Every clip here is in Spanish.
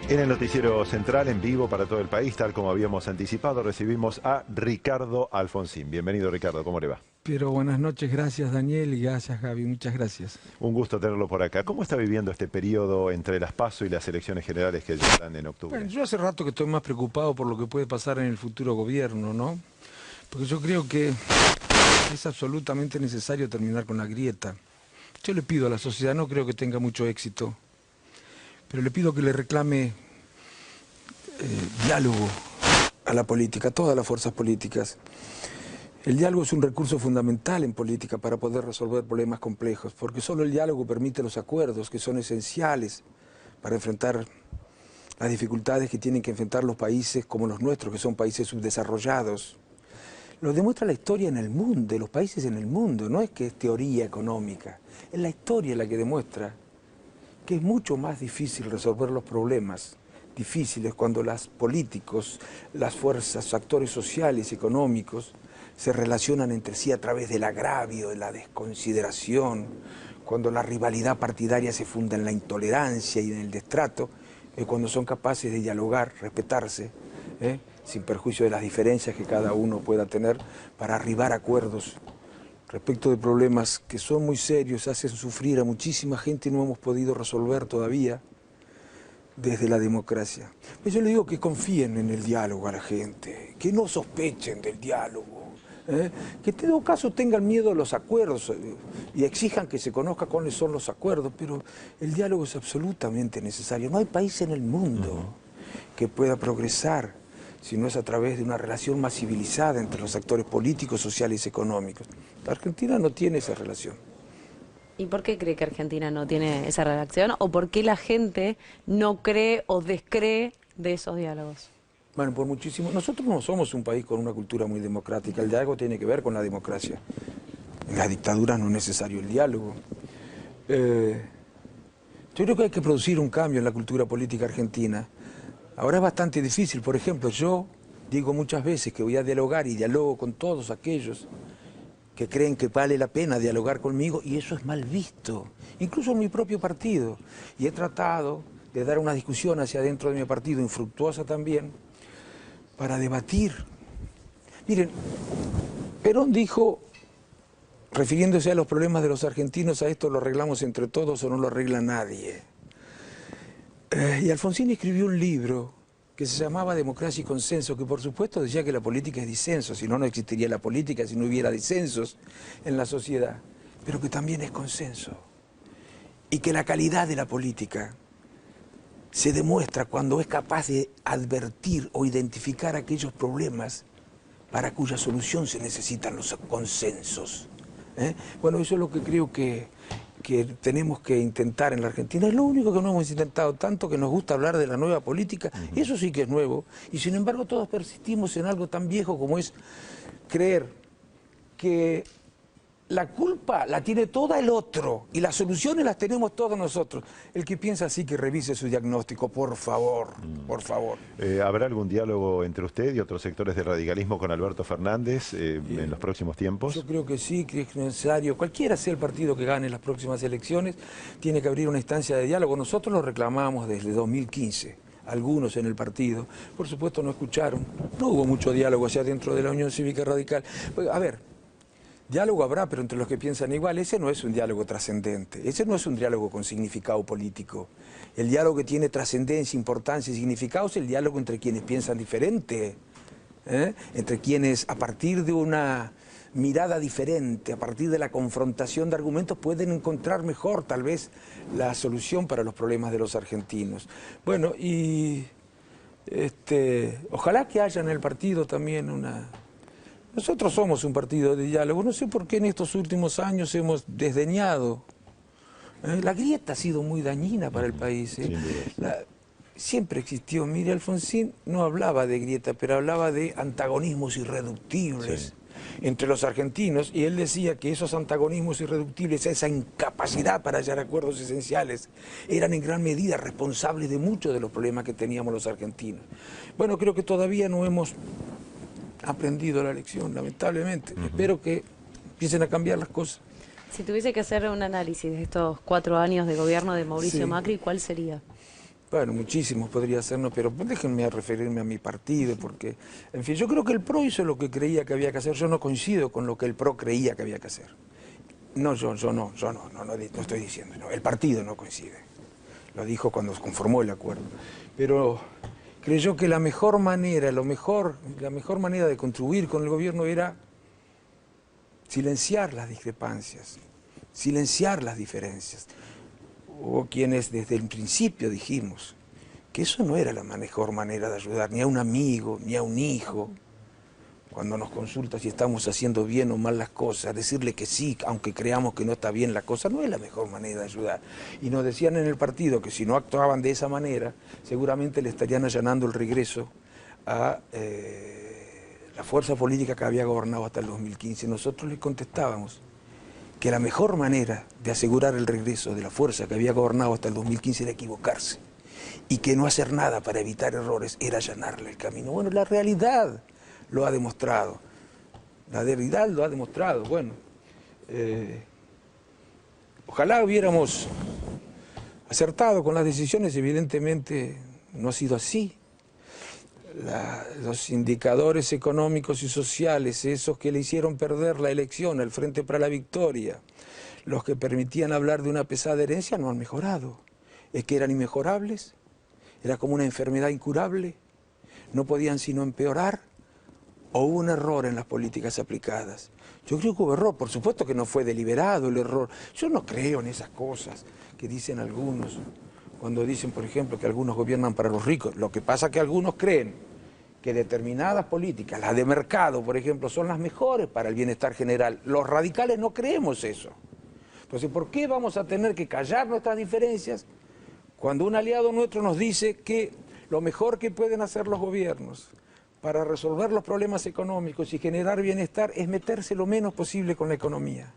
En el noticiero central, en vivo para todo el país, tal como habíamos anticipado, recibimos a Ricardo Alfonsín. Bienvenido, Ricardo, ¿cómo le va? Pero buenas noches, gracias Daniel y gracias Gaby, muchas gracias. Un gusto tenerlo por acá. ¿Cómo está viviendo este periodo entre las PASO y las elecciones generales que llegarán en octubre? Bueno, yo hace rato que estoy más preocupado por lo que puede pasar en el futuro gobierno, ¿no? Porque yo creo que es absolutamente necesario terminar con la grieta. Yo le pido a la sociedad, no creo que tenga mucho éxito, pero le pido que le reclame diálogo a la política, a todas las fuerzas políticas. El diálogo es un recurso fundamental en política para poder resolver problemas complejos, porque solo el diálogo permite los acuerdos que son esenciales para enfrentar las dificultades que tienen que enfrentar los países como los nuestros, que son países subdesarrollados. Lo demuestra la historia en el mundo, de los países en el mundo, no es que es teoría económica, es la historia la que demuestra que es mucho más difícil resolver los problemas difíciles cuando los políticos, las fuerzas, actores sociales, económicos, se relacionan entre sí a través del agravio, de la desconsideración, cuando la rivalidad partidaria se funda en la intolerancia y en el destrato, cuando son capaces de dialogar, respetarse, sin perjuicio de las diferencias que cada uno pueda tener, para arribar a acuerdos respecto de problemas que son muy serios, hacen sufrir a muchísima gente y no hemos podido resolver todavía desde la democracia. Pues yo le digo que confíen en el diálogo a la gente, que no sospechen del diálogo, que en todo caso tengan miedo a los acuerdos y exijan que se conozca cuáles son los acuerdos, pero el diálogo es absolutamente necesario. No hay país en el mundo que pueda progresar si no es a través de una relación más civilizada entre los actores políticos, sociales y económicos. La Argentina no tiene esa relación. ¿Y por qué cree que Argentina no tiene esa relación? ¿O por qué la gente no cree o descree de esos diálogos? Bueno, por muchísimo. Nosotros no somos un país con una cultura muy democrática. El diálogo tiene que ver con la democracia. En las dictaduras no es necesario el diálogo. Yo creo que hay que producir un cambio en la cultura política argentina. Ahora es bastante difícil. Por ejemplo, yo digo muchas veces que voy a dialogar y dialogo con todos aquellos que creen que vale la pena dialogar conmigo, y eso es mal visto, incluso en mi propio partido. Y he tratado de dar una discusión hacia adentro de mi partido, infructuosa también, para debatir. Miren, Perón dijo, refiriéndose a los problemas de los argentinos, a esto lo arreglamos entre todos o no lo arregla nadie. Y Alfonsín escribió un libro que se llamaba Democracia y Consenso, que por supuesto decía que la política es disenso, si no, no existiría la política, si no hubiera disensos en la sociedad, pero que también es consenso. Y que la calidad de la política se demuestra cuando es capaz de advertir o identificar aquellos problemas para cuya solución se necesitan los consensos. Bueno, eso es lo que creo que tenemos que intentar en la Argentina. Es lo único que no hemos intentado, tanto que nos gusta hablar de la nueva política, eso sí que es nuevo, y sin embargo todos persistimos en algo tan viejo como es creer que la culpa la tiene toda el otro y las soluciones las tenemos todos nosotros. El que piensa así, que revise su diagnóstico, por favor, por favor. ¿Habrá algún diálogo entre usted y otros sectores del radicalismo con Alberto Fernández en los próximos tiempos? Yo creo que sí, que es necesario. Cualquiera sea el partido que gane las próximas elecciones, tiene que abrir una instancia de diálogo. Nosotros lo reclamamos desde 2015. Algunos en el partido, por supuesto, no escucharon. No hubo mucho diálogo hacia dentro de la Unión Cívica Radical. A ver, diálogo habrá, pero entre los que piensan igual. Ese no es un diálogo trascendente, ese no es un diálogo con significado político. El diálogo que tiene trascendencia, importancia y significado es el diálogo entre quienes piensan diferente, entre quienes a partir de una mirada diferente, a partir de la confrontación de argumentos, pueden encontrar mejor tal vez la solución para los problemas de los argentinos. Bueno, y ojalá que haya en el partido también una... Nosotros somos un partido de diálogo. No sé por qué en estos últimos años hemos desdeñado. La grieta ha sido muy dañina para el país. Siempre existió. Mire, Alfonsín no hablaba de grieta, pero hablaba de antagonismos irreductibles entre los argentinos, y él decía que esos antagonismos irreductibles, esa incapacidad para hallar acuerdos esenciales, eran en gran medida responsables de muchos de los problemas que teníamos los argentinos. Bueno, creo que todavía no hemos Ha aprendido la lección, lamentablemente. Espero que empiecen a cambiar las cosas. Si tuviese que hacer un análisis de estos 4 años de gobierno de Mauricio Sí. Macri, ¿cuál sería? Bueno, muchísimos podría hacernos, pero déjenme referirme a mi partido, porque, en fin, yo creo que el PRO hizo lo que creía que había que hacer. Yo no coincido con lo que el PRO creía que había que hacer. No, yo no estoy diciendo, no, el partido no coincide. Lo dijo cuando conformó el acuerdo. Pero creyó que la mejor manera de contribuir con el gobierno era silenciar las discrepancias, silenciar las diferencias. Hubo quienes desde el principio dijimos que eso no era la mejor manera de ayudar, ni a un amigo, ni a un hijo. Cuando nos consulta si estamos haciendo bien o mal las cosas, decirle que sí, aunque creamos que no está bien la cosa, no es la mejor manera de ayudar. Y nos decían en el partido que si no actuaban de esa manera, seguramente le estarían allanando el regreso a la fuerza política que había gobernado hasta el 2015. Nosotros le contestábamos que la mejor manera de asegurar el regreso de la fuerza que había gobernado hasta el 2015 era equivocarse, y que no hacer nada para evitar errores era allanarle el camino. Bueno, la realidad lo ha demostrado. La realidad lo ha demostrado. Bueno, ojalá hubiéramos acertado con las decisiones, evidentemente no ha sido así. Los indicadores económicos y sociales, esos que le hicieron perder la elección al Frente para la Victoria, los que permitían hablar de una pesada herencia, no han mejorado. Es que eran inmejorables, era como una enfermedad incurable, no podían sino empeorar, o hubo un error en las políticas aplicadas. Yo creo que hubo error, por supuesto que no fue deliberado el error. Yo no creo en esas cosas que dicen algunos, cuando dicen, por ejemplo, que algunos gobiernan para los ricos. Lo que pasa es que algunos creen que determinadas políticas, las de mercado, por ejemplo, son las mejores para el bienestar general. Los radicales no creemos eso. Entonces, ¿por qué vamos a tener que callar nuestras diferencias cuando un aliado nuestro nos dice que lo mejor que pueden hacer los gobiernos para resolver los problemas económicos y generar bienestar es meterse lo menos posible con la economía?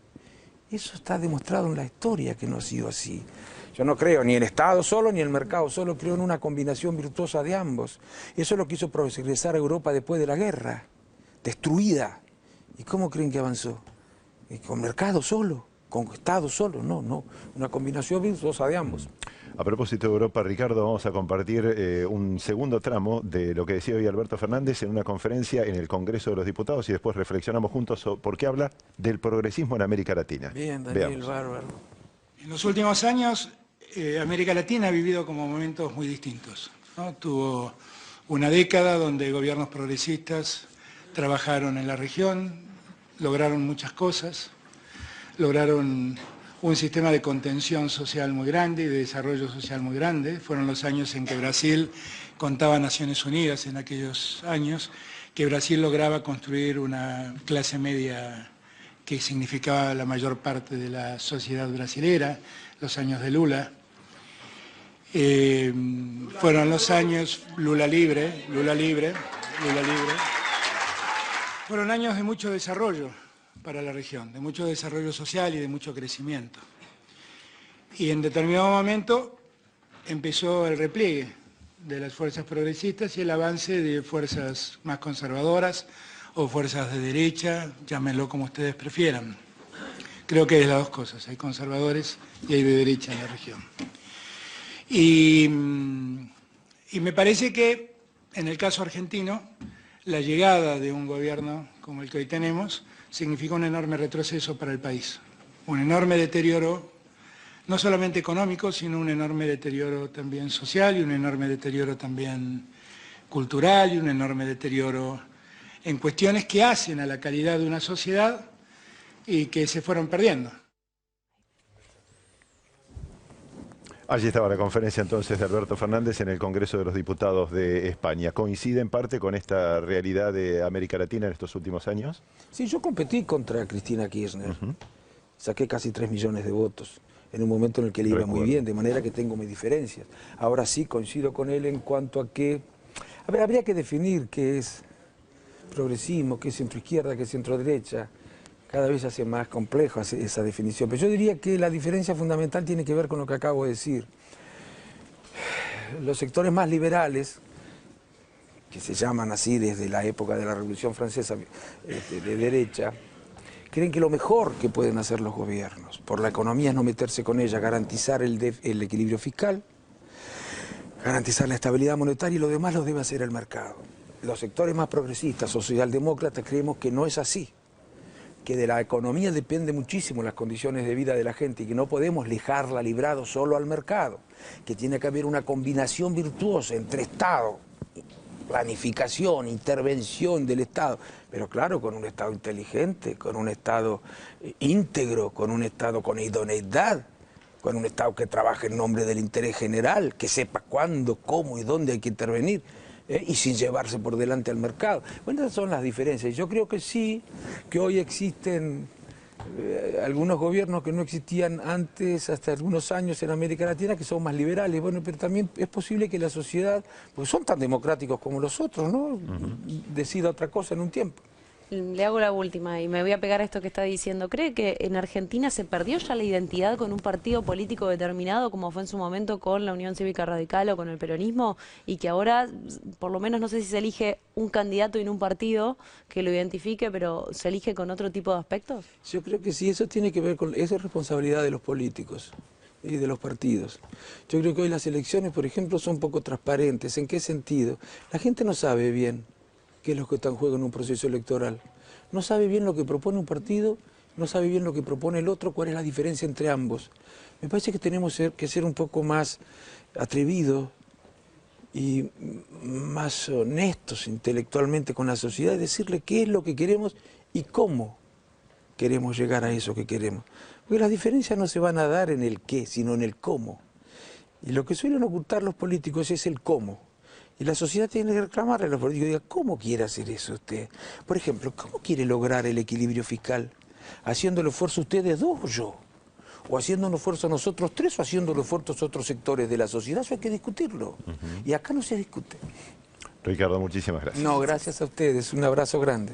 Eso está demostrado en la historia que no ha sido así. Yo no creo ni el Estado solo ni el mercado solo, creo en una combinación virtuosa de ambos. Eso es lo que hizo progresar a Europa después de la guerra, destruida. ¿Y cómo creen que avanzó? ¿Con mercado solo? ¿Con Estado solo? No, una combinación virtuosa de ambos. A propósito de Europa, Ricardo, vamos a compartir un segundo tramo de lo que decía hoy Alberto Fernández en una conferencia en el Congreso de los Diputados y después reflexionamos juntos sobre por qué habla del progresismo en América Latina. Bien, Daniel, Veamos. bárbaro. En los últimos años, América Latina ha vivido como momentos muy distintos, ¿no? Tuvo una década donde gobiernos progresistas trabajaron en la región, lograron muchas cosas, lograron un sistema de contención social muy grande y de desarrollo social muy grande. Fueron los años en que Brasil contaba a Naciones Unidas, en aquellos años, que Brasil lograba construir una clase media que significaba la mayor parte de la sociedad brasilera, los años de Lula. Fueron los años Lula libre. Fueron años de mucho desarrollo para la región, de mucho desarrollo social y de mucho crecimiento. Y en determinado momento empezó el repliegue de las fuerzas progresistas y el avance de fuerzas más conservadoras o fuerzas de derecha, llámenlo como ustedes prefieran. Creo que hay las dos cosas, hay conservadores y hay de derecha en la región. Y me parece que en el caso argentino, la llegada de un gobierno como el que hoy tenemos significa un enorme retroceso para el país, un enorme deterioro, no solamente económico, sino un enorme deterioro también social y un enorme deterioro también cultural y un enorme deterioro en cuestiones que hacen a la calidad de una sociedad y que se fueron perdiendo. Allí estaba la conferencia entonces de Alberto Fernández en el Congreso de los Diputados de España. ¿Coincide en parte con esta realidad de América Latina en estos últimos años? Sí, yo competí contra Cristina Kirchner. Saqué casi 3 millones de votos en un momento en el que le iba muy bien, de manera que tengo mis diferencias. Ahora sí coincido con él en cuanto a que... A ver, habría que definir qué es progresismo, qué es centroizquierda, qué es centroderecha. Cada vez se hace más complejo esa definición. Pero yo diría que la diferencia fundamental tiene que ver con lo que acabo de decir. Los sectores más liberales, que se llaman así desde la época de la Revolución Francesa, de derecha, creen que lo mejor que pueden hacer los gobiernos por la economía es no meterse con ella, garantizar el equilibrio fiscal, garantizar la estabilidad monetaria, y lo demás lo debe hacer el mercado. Los sectores más progresistas o socialdemócratas creemos que no es así, que de la economía depende muchísimo las condiciones de vida de la gente y que no podemos dejarla librado solo al mercado, que tiene que haber una combinación virtuosa entre Estado, planificación, intervención del Estado, pero claro, con un Estado inteligente, con un Estado íntegro, con un Estado con idoneidad, con un Estado que trabaje en nombre del interés general, que sepa cuándo, cómo y dónde hay que intervenir, y sin llevarse por delante al mercado. Bueno, esas son las diferencias. Yo creo que sí, que hoy existen algunos gobiernos que no existían antes, hasta algunos años en América Latina, que son más liberales. Bueno, pero también es posible que la sociedad, porque son tan democráticos como los otros, ¿no? Decida otra cosa en un tiempo. Le hago la última y me voy a pegar a esto que está diciendo. ¿Cree que en Argentina se perdió ya la identidad con un partido político determinado, como fue en su momento con la Unión Cívica Radical o con el peronismo, y que ahora, por lo menos no sé si se elige un candidato en un partido que lo identifique, pero se elige con otro tipo de aspectos? Yo creo que sí, eso tiene que ver con, eso es responsabilidad de los políticos y de los partidos. Yo creo que hoy las elecciones, por ejemplo, son poco transparentes. ¿En qué sentido? La gente no sabe bien qué es lo que está en juego en un proceso electoral. No sabe bien lo que propone un partido, no sabe bien lo que propone el otro, cuál es la diferencia entre ambos. Me parece que tenemos que ser un poco más atrevidos y más honestos intelectualmente con la sociedad y decirle qué es lo que queremos y cómo queremos llegar a eso que queremos. Porque las diferencias no se van a dar en el qué, sino en el cómo. Y lo que suelen ocultar los políticos es el cómo. Y la sociedad tiene que reclamarle a los políticos, diga, ¿cómo quiere hacer eso usted? Por ejemplo, ¿cómo quiere lograr el equilibrio fiscal? ¿Haciendo el esfuerzo ustedes dos o yo? ¿O haciendo un esfuerzo nosotros tres o haciendo el esfuerzo otros sectores de la sociedad? Eso hay que discutirlo. Y acá no se discute. Ricardo, muchísimas gracias. No, gracias a ustedes. Un abrazo grande.